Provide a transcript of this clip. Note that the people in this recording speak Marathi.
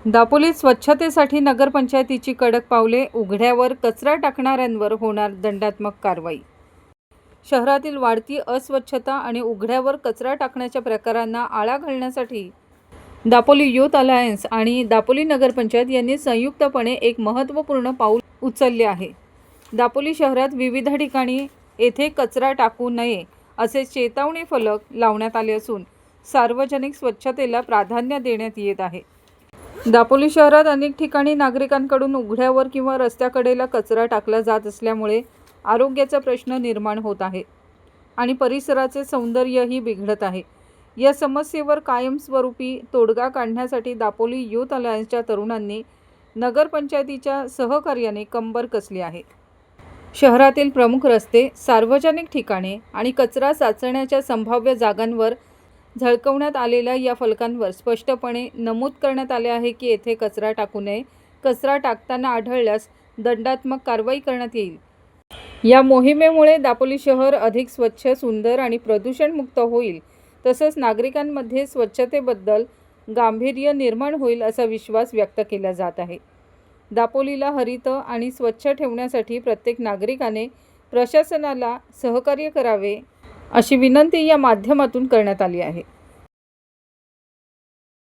दापोलीत स्वच्छतेसाठी नगरपंचायतीची कडक पावले, उघड्यावर कचरा टाकणाऱ्यांवर होणार दंडात्मक कारवाई। शहरातील वाढती अस्वच्छता आणि उघड्यावर कचरा टाकण्याच्या प्रकारांना आळा घालण्यासाठी दापोली यूथ अलायन्स आणि दापोली नगरपंचायत यांनी संयुक्तपणे एक महत्त्वपूर्ण पाऊल उचलले आहे। दापोली शहरात विविध ठिकाणी येथे कचरा टाकू नये असे चेतावणी फलक लावण्यात आले असून सार्वजनिक स्वच्छतेला प्राधान्य देण्यात येत आहे। दापोली शहरात अनेक ठिकाणी नागरिकांकडून उघड्यावर किंवा रस्त्याकडेला कचरा टाकला जात असल्यामुळे आरोग्याचा प्रश्न निर्माण होत आहे आणि परिसराचे सौंदर्यही बिघडत आहे। या समस्येवर कायमस्वरूपी तोडगा काढण्यासाठी दापोली यूथ अलायन्सच्या तरुणांनी नगरपंचायतीच्या सहकार्याने कंबर कसली आहे। शहरातील प्रमुख रस्ते, सार्वजनिक ठिकाणे आणि कचरा साचण्याच्या संभाव्य जागांवर झळकवण्यात आलेल्या या फलकांवर स्पष्टपणे नमूद करण्यात आले आहे की येथे कचरा टाकू नये। कचरा टाकताना आढळल्यास दंडात्मक कारवाई करण्यात येईल। या मोहिमेमुळे दापोली शहर अधिक स्वच्छ, सुंदर आणि प्रदूषणमुक्त होईल, तसंच नागरिकांमध्ये स्वच्छतेबद्दल गांभीर्य निर्माण होईल असा विश्वास व्यक्त केला जात आहे। दापोलीला हरित आणि स्वच्छ ठेवण्यासाठी प्रत्येक नागरिकाने प्रशासनाला सहकार्य करावे अशी विनंती या माध्यमातून करण्यात आली आहे।